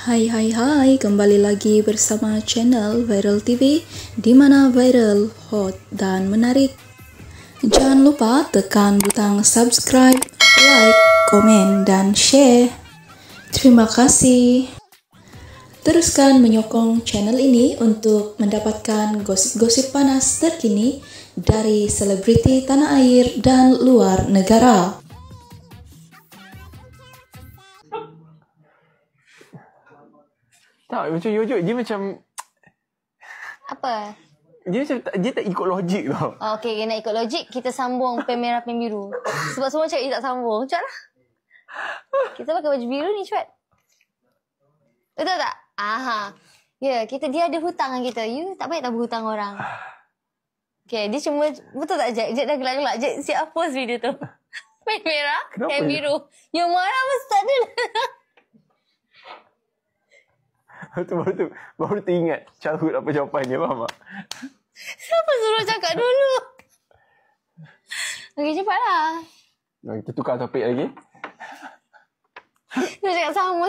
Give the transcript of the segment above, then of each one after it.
Hai, kembali lagi bersama channel Viral TV di mana viral, hot dan menarik. Jangan lupa tekan butang subscribe, like, komen dan share. Terima kasih. Teruskan menyokong channel ini untuk mendapatkan gosip-gosip panas terkini dari selebriti tanah air dan luar negara. Tak, macam Yojo, dia macam... Apa? Dia tak ikut logik tau. Oh, okay, nak ikut logik, kita sambung pen merah, pen biru. Sebab semua cakap dia tak sambung. Cepat lah. Kita pakai baju biru ni, cepat. Betul tak? Aha. Ya, dia ada hutang dengan kita. You tak baik tak berhutang orang. Okay, dia cuma... Betul tak, Jack? Jack dah gelak-gelak. Jack siap post video tu. Pen merah, pen biru. You marah mesti tak ada. Baru teringat childhood apa jawapan dia, faham tak? Siapa suruh cakap dulu? Okey, cepatlah. Kita tukar topik lagi. Dia cakap sama.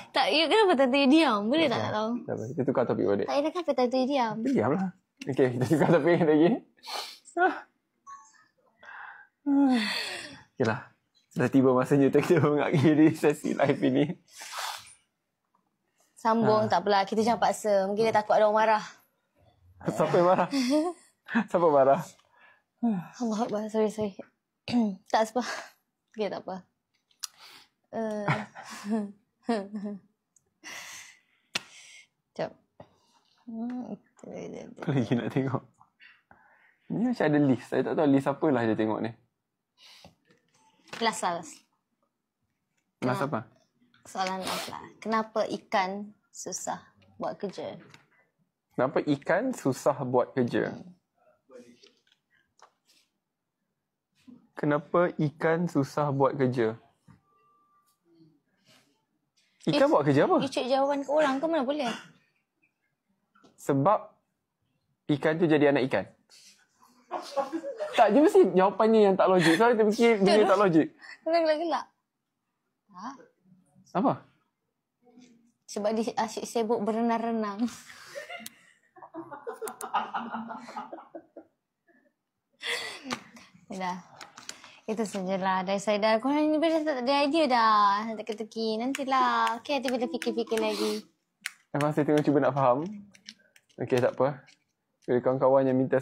Tak, you kenapa tak diam? Boleh tak tahu? Tak apa, kita tukar topik balik. Tak, you kenapa tak diam? Diamlah. Okey, kita tukar topik lagi. Okeylah. Dah tiba masanya untuk kita mengakhiri sesi live ini. Sambung, tak apalah. Kita jangan paksa. Mungkin dia takut ada orang marah. Siapa yang marah? Siapa marah? Allah Akbar. Sorry. Tak sebab. Okay, tak apa. Sekejap. Apa lagi nak tengok? Ni macam ada list. Saya tak tahu list apalah dia tengok ni. Last. Last apa? Soalan last lah. Kenapa ikan susah buat kerja? Kenapa ikan susah buat kerja? Kenapa ikan susah buat kerja? Ikan buat kerja apa? You cek jawapan ke orang ke mana boleh? Sebab ikan tu jadi anak ikan. Tak, dia mesti jawapannya yang tak logik. Soalnya dia fikir dia tak logik. Kena gelak-gelak. Tak. Apa? Sebab dia asyik sibuk berenang-renang. Dah. Itu sajalah dari saya dah. Korang ni dah tak ada idea dah. Teka-teki. Nantilah. Okay, nanti bila fikir-fikir lagi. Memang saya tengok cuba nak faham. Okey, tak apa. Bila kawan-kawan yang minta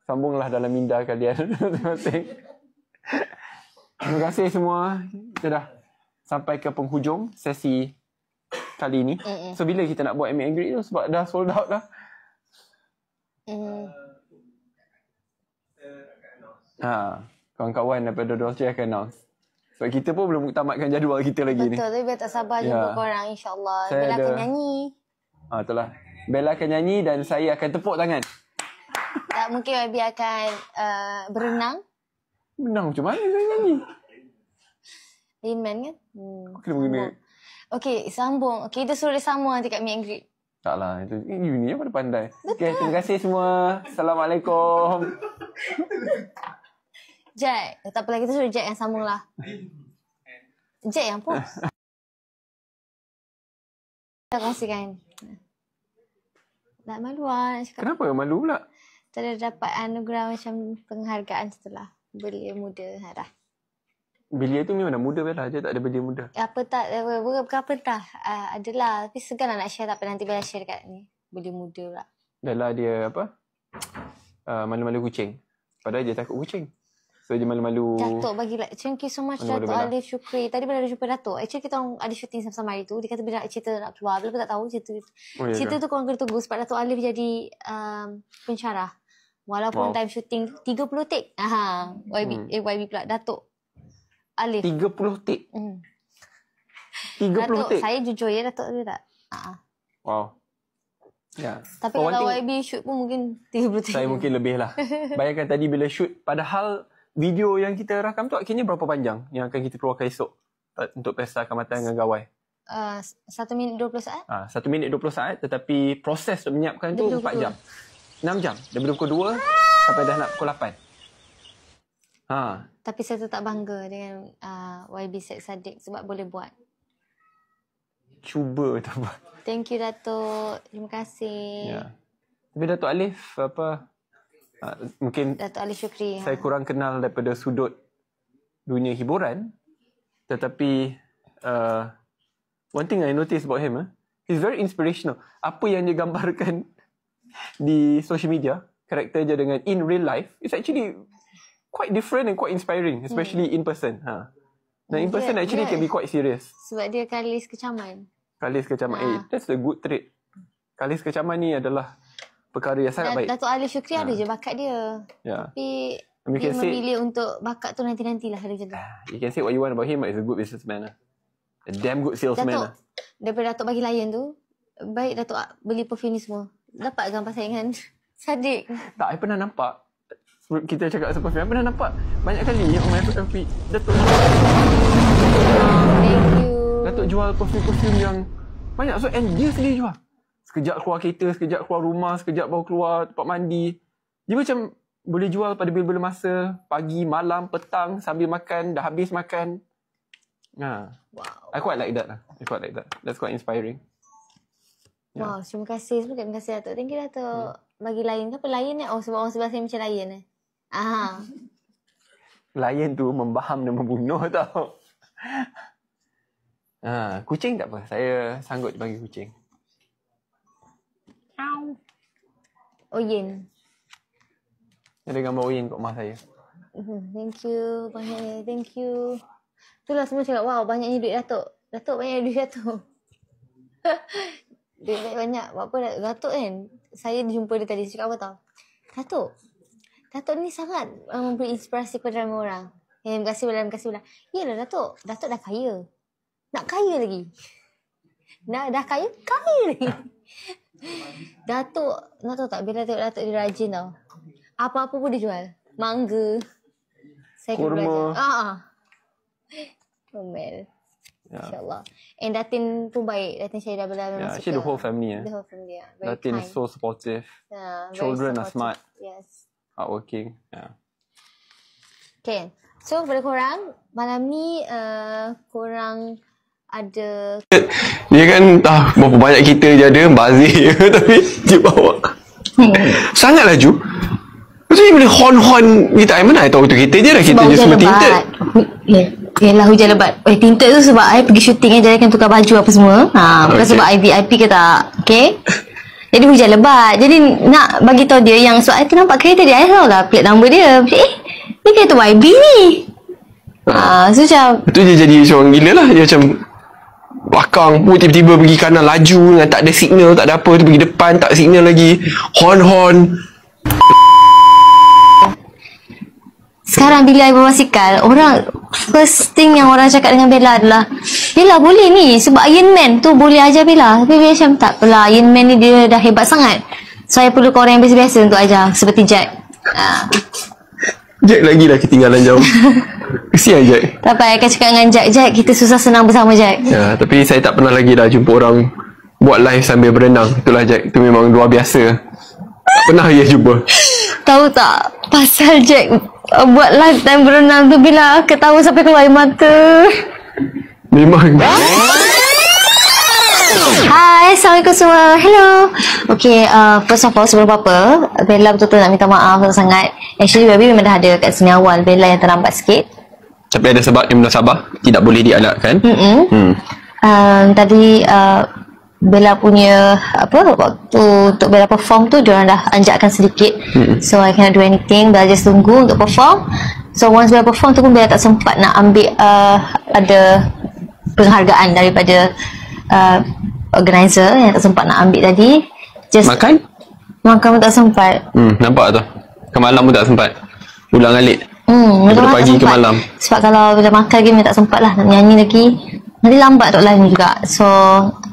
sambunglah dalam minda kalian masing-masing. Terima kasih semua. Kita dah sampai ke penghujung sesi kali ini. So, bila kita nak buat meet and greet tu? Sebab dah sold out dah. Kawan-kawan daripada Dolce akan announce. Sebab kita pun belum tamatkan jadual kita lagi. Betul, tapi biar tak sabar jumpa korang, insyaAllah. Bella akan nyanyi. Betul lah. Bella akan nyanyi dan saya akan tepuk tangan. Tak, mungkin YB akan berenang. Berenang macam mana saya nyanyi? Rain Man kan? Kena mengena. Okey, sambung. Okey, kita suruh dia sambung nanti kat meet and greet. Taklah, itu ni apa pandai. Okey, terima kasih semua. Assalamualaikum. Jack, tak apalah, kita suruh Jack yang sambung lah. Jack yang post. Kita kongsikan. Tak malu lah nak cakap. Kenapa malu pula? Tak ada dapat anugerah macam penghargaan setelah belia muda. Dah. Belia tu memang dah muda Bella. Dia tak ada belia muda. Apa tak, bukan apa tak. Adalah. Tapi segan lah nak share. Tak apa, nanti Bella share dekat ni. Belia muda pula. Bella dia apa? Malu-malu kucing. Padahal dia takut kucing. So dia malu-malu. Datuk bagi like. Thank you so much Datuk Alif Syukri. Tadi Bella ada jumpa Datuk. Actually kita orang ada shooting sama-sama hari tu. Dia kata bila cerita nak keluar. Bella pun tak tahu cerita. Cerita tu korang kena tunggu. Sebab Datuk Alif jadi pensyarah. Walaupun time shooting 30 take. YB pula. Datuk Alif. 30 take? 30 Datuk, take? saya jujur ya Datuk tu tak? Wow. Ya. Tapi kalau YB shoot pun mungkin 30 take. Saya mungkin lebih lah. Bayangkan tadi bila shoot. Padahal video yang kita rakam tu akhirnya berapa panjang yang akan kita keluarkan esok untuk pesta Kaamatan dengan Gawai? 1 minit 20 saat? 1 minit 20 saat. Tetapi proses untuk menyiapkan tu 4 jam. 6 jam. Daripada pukul 2 sampai dah nak pukul 8. Tapi saya tetap bangga dengan YB Syed Saddiq sebab boleh buat. Cuba tak apa. Thank you Datuk. Terima kasih. Ya. Tapi Datuk Alif mungkin Datuk Ali Syukri. saya kurang kenal daripada sudut dunia hiburan. Tetapi one thing I notice about him, he's very inspirational. Apa yang dia gambarkan di social media, karakter dia dengan in real life, it's actually quite different and quite inspiring, especially in person. Now in person actually can be quite serious. Sebab dia kalis kecaman. Kalis kecaman. That's a good trait. Kalis kecaman ni adalah perkara yang sangat baik. Datuk Ali Syukri ada je bakat dia. Tapi dia memilih untuk bakat tu nanti-nantilah dia jaga. You can say what you want about him, but he's a good businessman. A damn good salesman. Daripada Datuk bagi layan tu, baik Datuk beli perfume ni semua. Dapat gambar saingan Saddiq. Tak, I pernah nampak. Kita cakap pasal perfume, I pernah nampak banyak kali yang perfume Datuk. Thank you. Datuk jual perfume yang banyak. So, and dia sendiri jual. Sekejap keluar kereta, sekejap keluar rumah, sekejap baru keluar tempat mandi. Dia macam boleh jual pada bila-bila masa, pagi, malam, petang, sambil makan, dah habis makan. Wow. I quite like that. That's quite inspiring. Wow, terima kasih. Terima kasih Datuk. Thank you Datuk. Bagi lain. Kenapa lain ni? Oh, sebab orang sebelah saya macam lain Lion tu membaham dan membunuh tau. Kucing tak apa. Saya sanggup bagi kucing. Oyen. Ada gambar Oyen kat rumah saya. Thank you. Banyak. Thank you. Itulah semua cakap, wow, banyaknya duit Datuk. Datuk banyak duit Datuk. Duit banyak. Buat apa Datuk kan? Saya jumpa dia tadi. Cakap apa tau? Datuk ni sangat memberi inspirasi kepada ramai orang. Terima kasih pula. Yalah Datuk. Datuk dah kaya. Nak kaya lagi. Dah kaya lagi. Datuk, nak tahu tak? Bila tengok Datuk dia rajin tau. Apa-apa pun dia jual. Mangga. Saya kurma. Comel. InsyaAllah. And Datin pun baik. Datin Syahida Abdullah. Actually the whole family. The whole family. Datin is so supportive. Children are smart. Yes. Hardworking. Okay. So kepada korang, malam ni korang ada... Dia kan berapa banyak kita je ada, bazir tapi dia bawa. Sangat laju. Maksudnya boleh hon-hon ni tak mana I tahu tu kereta je dah, kita je semua tinted. Yelah hujan lebat. Tinted tu sebab I pergi syuting je kan, tukar baju apa semua. Bukan sebab I VIP ke tak. Okay. Jadi hujan lebat. Jadi nak bagi tahu dia yang sebab I nampak kereta dia, I tahu lah plate number dia. Ni kereta YB ni. So macam itu je jadi seorang gila lah. Dia macam belakang pun tiba-tiba pergi kanan laju dengan tak ada signal, tak ada apa. Tu pergi depan tak signal lagi. Hon-hon. Sekarang bila I berbasikal, orang first thing yang orang cakap dengan Bella adalah, Bella boleh ni sebab Iron Man tu boleh ajar Bella. Tapi Bella macam tak apalah, Iron Man ni dia dah hebat sangat. So I perlukan orang yang biasa-biasa untuk ajar seperti Jack. Jack lagi lah ketinggalan jauh. Kesian Jack. Tak apa, I akan cakap dengan Jack, kita susah senang bersama Jack. Tapi saya tak pernah lagi dah jumpa orang buat live sambil berenang. Itulah Jack, itu memang luar biasa. Tak pernah dia jumpa. Tahu tak, pasal Jack buat live time berenang tu, bila ketawa sampai keluar air mata. Memang. Hai, Assalamualaikum semua. Hello. Okay, first of all, sebelum apa-apa, Bella betul-betul nak minta maaf sangat. Actually, Baby memang dah ada kat sini awal. Bella yang terlambat sikit. Tapi ada sebab yang munasabah, tidak boleh dialakkan. Tadi Bella punya waktu untuk Bella perform tu diorang dah anjakkan sedikit. So I cannot do anything. Bella just tunggu untuk perform. So once Bella perform tu pun Bella tak sempat nak ambil ada penghargaan daripada organizer yang tak sempat nak ambil tadi. Just makan pun tak sempat. Nampak tu. Ke malam pun tak sempat. Ulang alik. Daripada pagi ke malam. Sebab kalau bila makan lagi tak sempat lah nak nyanyi lagi. Nanti lambat untuk live ni juga. So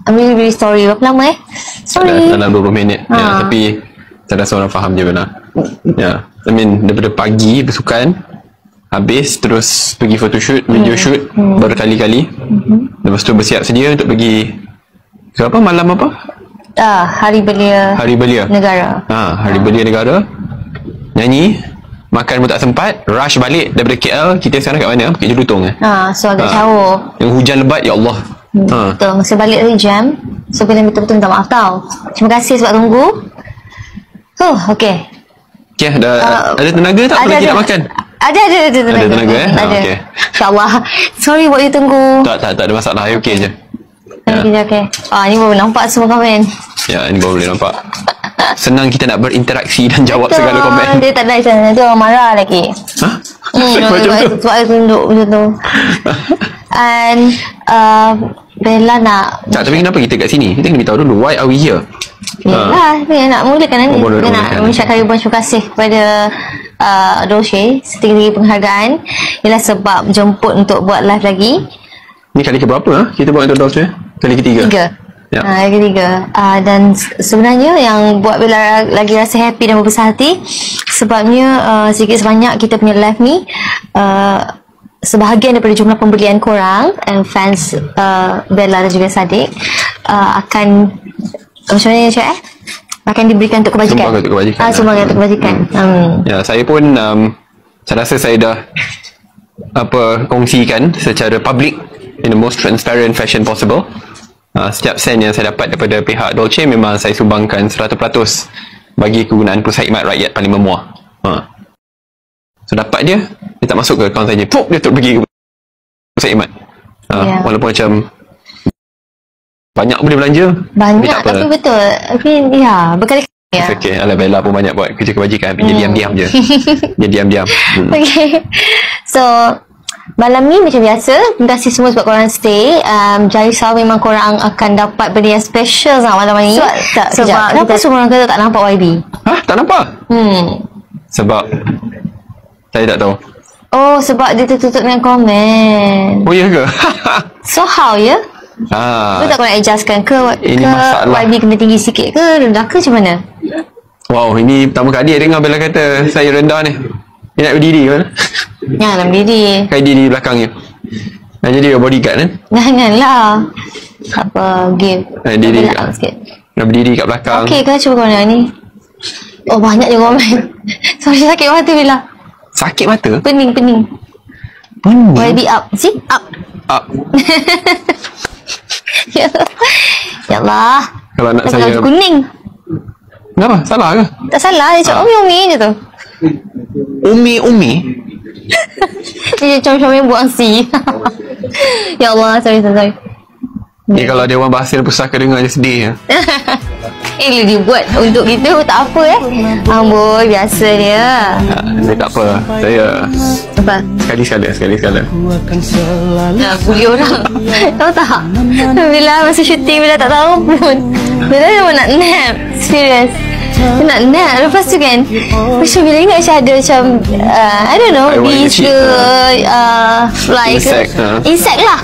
I'm really really sorry. Berapa lama Sorry. Dalam 20 minit. Tapi saya rasa orang faham je benar. I mean daripada pagi bersukan, habis terus pergi photoshoot, video shoot baru kali-kali. Lepas tu bersiap sedia untuk pergi ke apa, malam apa? Hari Belia Negara. Hari Belia Negara. Nyanyi. Makan pun tak sempat. Rush balik daripada KL. Kita sekarang kat mana? Bukit Jelutong So agak jauh. Yang hujan lebat, ya Allah. Betul. Masa balik tadi jam. So kita betul-betul minta maaf tau. Terima kasih sebab tunggu. Okay. Okay, ada tenaga tak? Ada, lagi nak makan? Ada tenaga. Ada tenaga Ada. Okay. InsyaAllah. Sorry buat you tunggu. Tak ada masalah. Okay je. Okay. Ni baru nampak semua komen. Ya, ini baru boleh nampak. Senang kita nak berinteraksi dan jawab segala komen. Dia tak ada macam tu, orang marah lagi. Macam tu? Sebab dia tunduk macam tu. And Bella nak... Tak, tapi kenapa kita kat sini? Kita kena beritahu dulu. Why are we here? Yelah, dia nak mulakan nanti. Dia nak mengucapkan ribuan terima kasih kepada Dolce setinggi penghargaan. Ialah sebab jemput untuk buat live lagi. Ni kali ke berapa? Kita buat untuk Dolce? Kali ketiga? Kali ketiga. Dan sebenarnya yang buat Bella lagi rasa happy dan berbesar hati sebabnya sedikit sebanyak kita punya live ni sebahagian daripada jumlah pembelian korang fans Bella dan juga Sadiq akan macam mana cakap akan diberikan untuk kebajikan. Sumbangan untuk kebajikan. Ya, saya pun saya rasa saya dah kongsikan secara public in the most transparent fashion possible. Setiap sen yang saya dapat daripada pihak Dolce memang saya sumbangkan 100% bagi kegunaan Pusat Khidmat Rakyat paling memuah. So dapat dia tak masuk ke akaun saya. Dia terus pergi ke Pusat Khidmat. Walaupun macam banyak boleh belanja. Banyak tapi betul. Tapi berkali-kali. Okay, alah Bella pun banyak buat kerja kebajikan. Dia diam-diam je. Dia diam-diam. Okay. So malam ni macam biasa. Terima kasih semua sebab korang stay. Jangan risau, memang korang akan dapat benda yang special sangat malam ni. Sebab kenapa semua orang kata tak nampak YB? Tak nampak? Sebab saya tak tahu. Sebab dia tertutup dengan komen. Ya ke? So how ya? Kau tak nak adjustkan ke YB kena tinggi sikit ke rendah ke macam mana? Wow, ini pertama kali dengar Bella kata saya rendah ni. Dia nak berdiri kan? Janganlah berdiri. Kayak diri belakangnya. Nak jadi bodyguard kan? Janganlah. Give. Diri sikit. Nak berdiri kat belakang. Okay, kau cuba komen ni. Banyak je komen. Sorry, sakit mata Bella. Sakit mata? Pening. YB up. See? Up. Ya Allah. Kalau nak saya kuning. Kenapa? Salah ke? Tak salah. Dia cakap umi je tu. Umi? Dia macam yang buang si. Ya Allah. Sorry. Kalau ada orang bahasa pusaka dengar je sedih ya. Dia dibuat untuk kita tak apa Amboi, biasa dia. Dia tak apa. Saya Sekali-sekala Bully orang. Tahu tak? Bila masa syuting Bila tak tahu pun Bila dia nak nap. Serius. Dia nak nap. Lepas tu kan macam bila ingat macam ada macam I don't know, bees ke fly ke insect lah.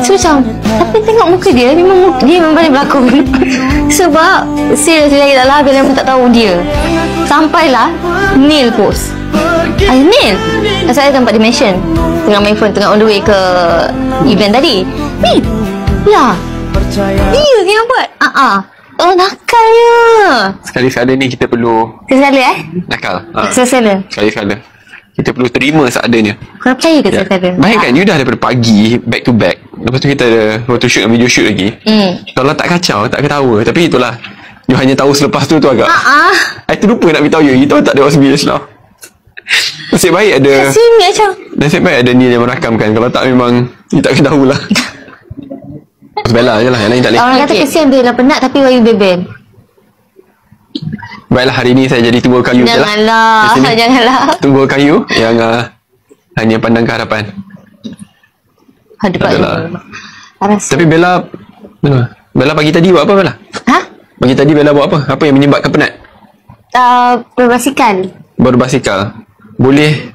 So macam tapi tengok muka dia memang pandai berlakon. Sebab serius lagi tak lah bila pun tak tahu dia. Sampailah Neil post Neil saya tempat dia mention tengah main phone, tengah on the way ke event tadi. Dia yang buat nakalnya. Sekali-sekala ni kita perlu nakal. Sekali-sekala kita perlu terima seadanya. Kau percaya ke sekali-sekala? Bayangkan you dah daripada pagi back to back, lepas tu kita ada photoshoot dan video shoot lagi. Kalau tak kacau, tak ketawa. Tapi itulah, you hanya tahu selepas tu agak I terlupa nak beritahu you. Kita tak ada OSBS lah. Nasib baik ada ni yang merakamkan. Kalau tak memang you tak akan tahulah. Bella je lah, yang lain tak boleh. Orang kata kesian Bella penat tapi Wayu bebel. Baiklah, hari ni saya jadi tumbuh kayu je lah. Janganlah. Tumbuh kayu yang hanya pandang ke hadapan. Tapi Bella pagi tadi buat apa Bella? Pagi tadi Bella buat apa? Apa yang menyebabkan penat? Berbasikal. Boleh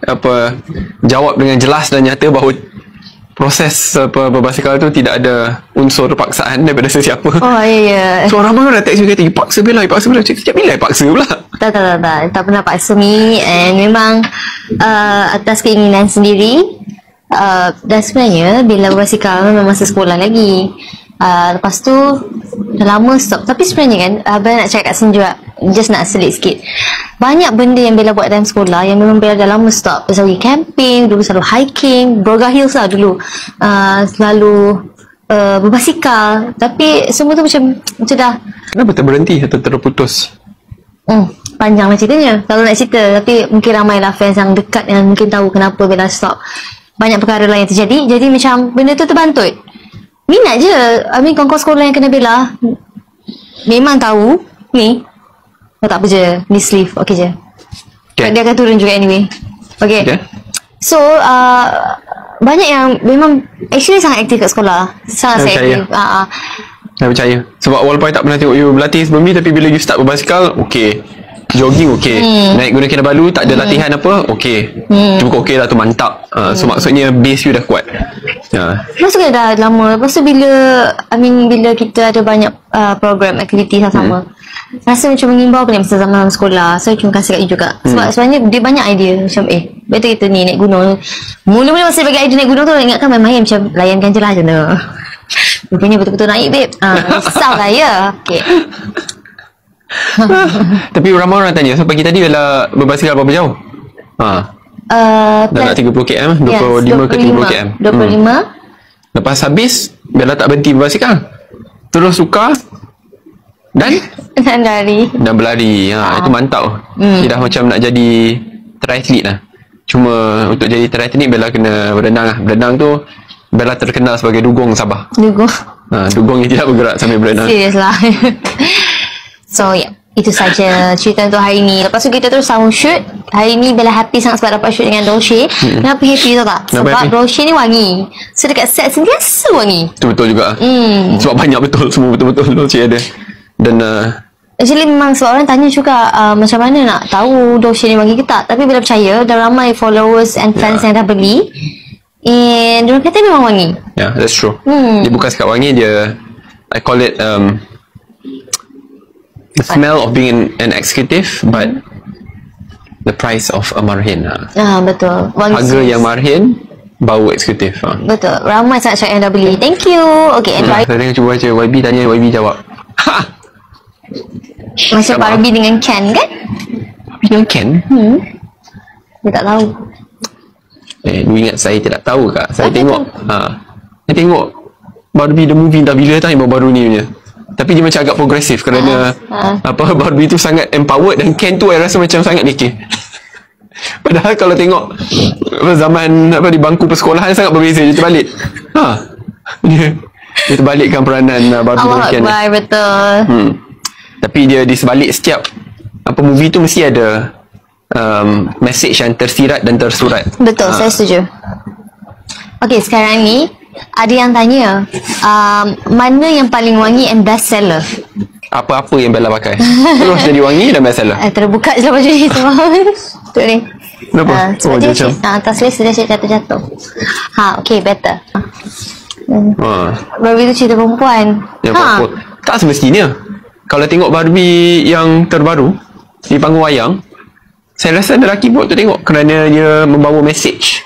jawab dengan jelas dan nyata bahawa proses berbasikal tu tidak ada unsur paksaan daripada sesiapa. Ya. So orang mana dah teks kata paksa Bella. Setiap bila paksa pula. Tak pernah paksa mi. And memang atas keinginan sendiri. Dan sebenarnya Bella berbasikal memang masa sekolah lagi. Lepas tu dah lama stop. Tapi sebenarnya kan Abang nak cakap kat sini juga, just nak selit sikit. Banyak benda yang Bella buat dalam sekolah yang memang Bella dah lama stop. Selalu pergi camping, dulu selalu hiking, Broga Hills lah dulu. Selalu berbasikal. Tapi semua tu macam dah. Kenapa terberhenti atau terputus? Panjang lah ceritanya kalau nak cerita. Tapi mungkin ramai lah fans yang dekat yang mungkin tahu kenapa Bella stop. Banyak perkara lain yang terjadi. Jadi macam benda tu terbantut. Minat je. Kawan-kawan sekolah yang kena Bella memang tahu ni. Tak apa je, ni sleeve, okey je. Dia akan turun juga anyway. Okay. So banyak yang memang actually sangat aktif kat sekolah. Sangat aktif. Saya percaya. Sebab walaupun I tak pernah tengok you berlatih sebelum ni, tapi bila you start berbasikal, okay. Jogging okay. Naik Gunung Kinabalu tak ada latihan apa, okay. Cukup okay lah tu, mantap. So maksudnya base you dah kuat. Lepas tu dah lama. Lepas tu bila kita ada banyak program aktiviti sama, rasa macam mengimbau kena masa zaman sekolah. So cuma kasih kat you juga. Sebab sebenarnya dia banyak idea. Macam better kita ni naik gunung. Mula-mula masa bagi idea naik gunung tu, ingatkan main-main macam layankan je lah macam tu. Rupanya betul-betul naik babe. Risau lah ya. Okay. Tapi ramai orang tanya, so pagi tadi Bella berbasikal berapa jauh? Dah nak 30 km, 25 ke 30 km. 25. Lepas habis Bella tak berhenti berbasikal, terus tukar dan berlari. Itu mantap. Dia dah macam nak jadi triathlete lah. Cuma untuk jadi triathlete Bella kena berenang lah. Berenang tu Bella terkenal sebagai dugong Sabah. Dugong yang tidak bergerak sambil berenang. Serius lah. So itu saja cerita untuk hari ni. Lepas tu kita terus sound shoot. Hari ni Bella happy sangat sebab dapat shoot dengan Dolce. Kenapa happy tau tak? Sebab Dolce ni wangi. So dekat set sentiasa wangi. Itu betul juga. Sebab banyak betul, semua betul-betul Dolce ada. Dan actually memang sebab orang tanya juga macam mana nak tahu Dolce ni wangi ke tak. Tapi Bella percaya dah ramai followers and fans yang dah beli. And diorang kata memang wangi. Yeah, that's true. Dia bukan sekat wangi, dia I call it the smell of being an executive, but the price of a marhin. Betul. Harga yang marhin, bau eksekutif. Betul. Ramai sangat yang dah beli. Thank you. Okay, and saya tengok cuba baca YB tanya, YB jawab. Macam Barbie dengan Ken kan? Barbie dengan Ken? Dia tak tahu. Lu ingat saya tidak tahu kak? Saya tengok saya tengok Barbie the movie dah bila time baru ni punya. Tapi dia macam agak progresif kerana Barbie tu sangat empowered dan Ken tu saya rasa macam sangat lekeh. Padahal kalau tengok zaman di bangku persekolahan sangat berbeza. Dia terbalik. Dia terbalikkan peranan Barbie dan Ken. Betul. Tapi dia di sebalik setiap movie tu mesti ada message yang tersirat dan tersurat. Betul, saya setuju. Okay, sekarang ni ada yang tanya mana yang paling wangi and best seller? Apa-apa yang Bella pakai terus jadi wangi dan best seller. Terbuka je lah baju ni semua. Tu ni. Kenapa? Dia macam atas list dia jatuh-jatuh. Okay, better. Barbie tu cerita perempuan. Tak semestinya. Kalau tengok Barbie yang terbaru di panggung wayang, saya rasa lelaki pun tu tengok kerana dia membawa message.